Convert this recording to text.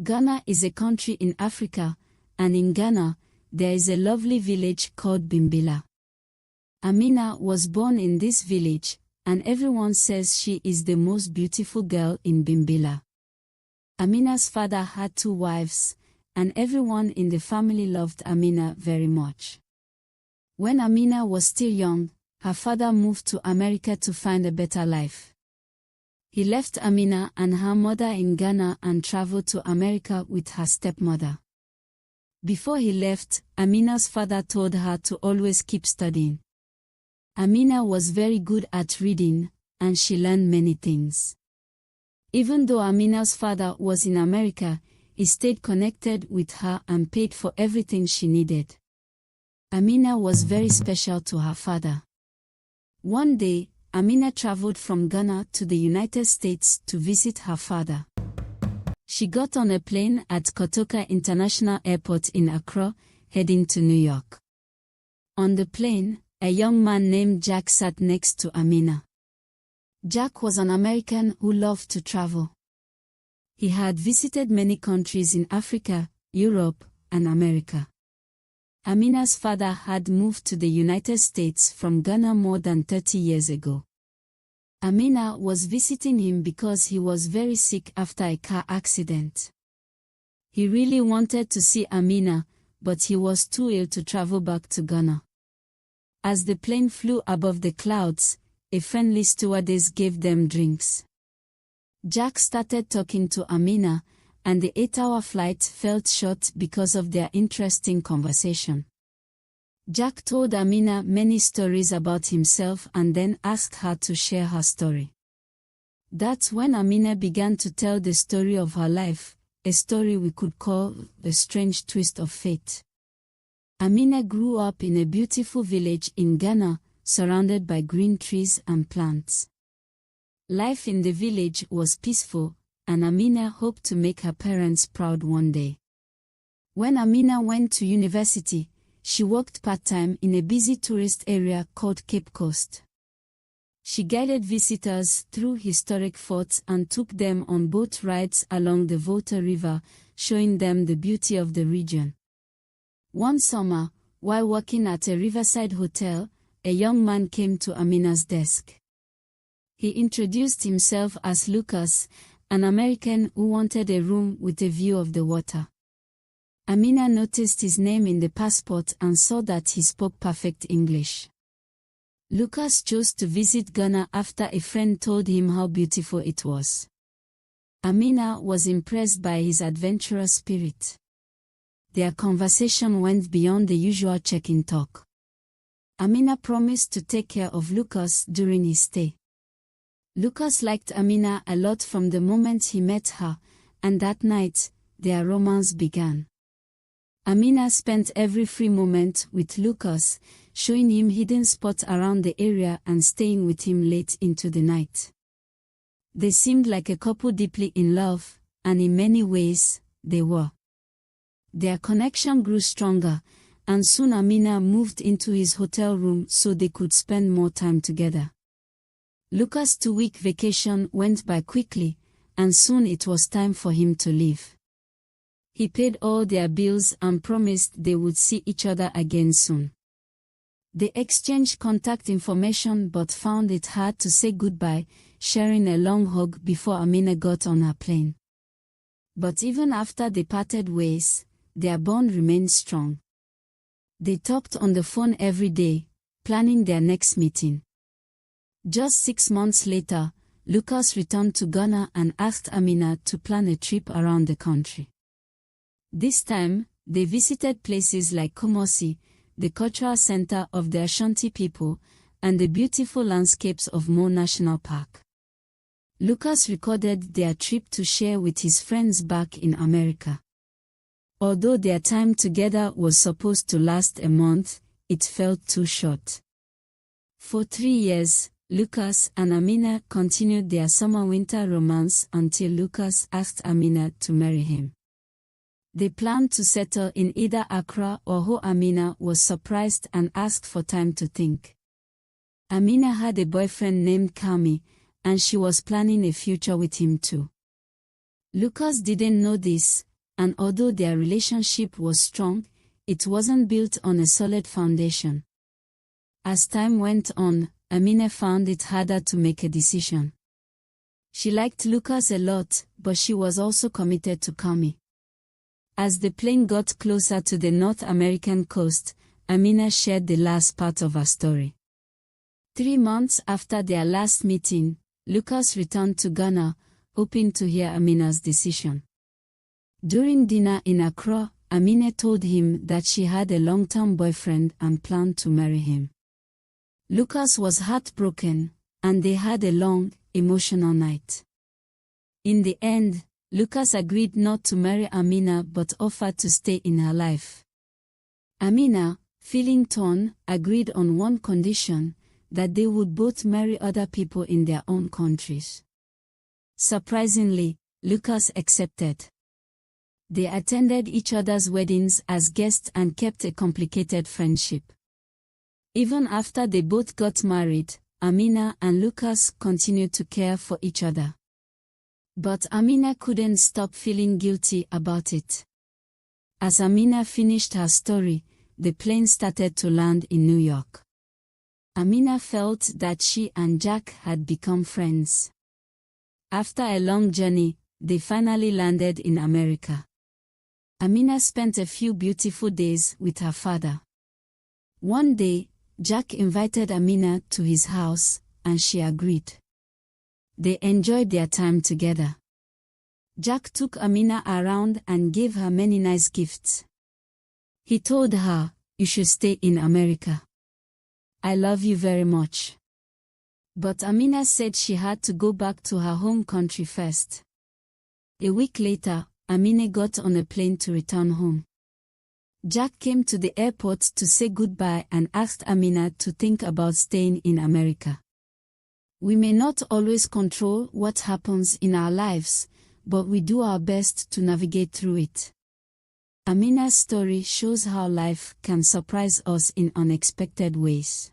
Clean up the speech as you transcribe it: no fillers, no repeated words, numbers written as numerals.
Ghana is a country in Africa, and in Ghana, there is a lovely village called Bimbilla. Amina was born in this village, and everyone says she is the most beautiful girl in Bimbilla. Amina's father had 2 wives, and everyone in the family loved Amina very much. When Amina was still young, her father moved to America to find a better life. He left Amina and her mother in Ghana and traveled to America with her stepmother. Before he left, Amina's father told her to always keep studying. Amina was very good at reading, and she learned many things. Even though Amina's father was in America, he stayed connected with her and paid for everything she needed. Amina was very special to her father. One day, Amina traveled from Ghana to the United States to visit her father. She got on a plane at Kotoka International Airport in Accra, heading to New York. On the plane, a young man named Jack sat next to Amina. Jack was an American who loved to travel. He had visited many countries in Africa, Europe, and America. Amina's father had moved to the United States from Ghana more than 30 years ago. Amina was visiting him because he was very sick after a car accident. He really wanted to see Amina, but he was too ill to travel back to Ghana. As the plane flew above the clouds, a friendly stewardess gave them drinks. Jack started talking to Amina, and the 8-hour flight felt short because of their interesting conversation. Jack told Amina many stories about himself and then asked her to share her story. That's when Amina began to tell the story of her life, a story we could call a strange twist of fate. Amina grew up in a beautiful village in Ghana, surrounded by green trees and plants. Life in the village was peaceful, and Amina hoped to make her parents proud one day. When Amina went to university, she worked part-time in a busy tourist area called Cape Coast. She guided visitors through historic forts and took them on boat rides along the Volta River, showing them the beauty of the region. One summer, while working at a riverside hotel, a young man came to Amina's desk. He introduced himself as Lucas, an American who wanted a room with a view of the water. Amina noticed his name in the passport and saw that he spoke perfect English. Lucas chose to visit Ghana after a friend told him how beautiful it was. Amina was impressed by his adventurous spirit. Their conversation went beyond the usual check-in talk. Amina promised to take care of Lucas during his stay. Lucas liked Amina a lot from the moment he met her, and that night, their romance began. Amina spent every free moment with Lucas, showing him hidden spots around the area and staying with him late into the night. They seemed like a couple deeply in love, and in many ways, they were. Their connection grew stronger, and soon Amina moved into his hotel room so they could spend more time together. Lucas' 2-week vacation went by quickly, and soon it was time for him to leave. He paid all their bills and promised they would see each other again soon. They exchanged contact information but found it hard to say goodbye, sharing a long hug before Amina got on her plane. But even after they parted ways, their bond remained strong. They talked on the phone every day, planning their next meeting. Just 6 months later, Lucas returned to Ghana and asked Amina to plan a trip around the country. This time, they visited places like Kumasi, the cultural center of the Ashanti people, and the beautiful landscapes of Mo National Park. Lucas recorded their trip to share with his friends back in America. Although their time together was supposed to last a month, it felt too short. For 3 years, Lucas and Amina continued their summer-winter romance until Lucas asked Amina to marry him. They planned to settle in either Accra or Ho. Amina was surprised and asked for time to think. Amina had a boyfriend named Kami, and she was planning a future with him too. Lucas didn't know this, and although their relationship was strong, it wasn't built on a solid foundation. As time went on, Amina found it harder to make a decision. She liked Lucas a lot, but she was also committed to Kami. As the plane got closer to the North American coast, Amina shared the last part of her story. 3 months after their last meeting, Lucas returned to Ghana, hoping to hear Amina's decision. During dinner in Accra, Amina told him that she had a long-term boyfriend and planned to marry him. Lucas was heartbroken, and they had a long, emotional night. In the end, Lucas agreed not to marry Amina but offered to stay in her life. Amina, feeling torn, agreed on one condition, that they would both marry other people in their own countries. Surprisingly, Lucas accepted. They attended each other's weddings as guests and kept a complicated friendship. Even after they both got married, Amina and Lucas continued to care for each other. But Amina couldn't stop feeling guilty about it. As Amina finished her story, the plane started to land in New York. Amina felt that she and Jack had become friends. After a long journey, they finally landed in America. Amina spent a few beautiful days with her father. One day, Jack invited Amina to his house, and she agreed. They enjoyed their time together. Jack took Amina around and gave her many nice gifts. He told her, "You should stay in America. I love you very much." But Amina said she had to go back to her home country first. A week later, Amina got on a plane to return home. Jack came to the airport to say goodbye and asked Amina to think about staying in America. We may not always control what happens in our lives, but we do our best to navigate through it. Amina's story shows how life can surprise us in unexpected ways.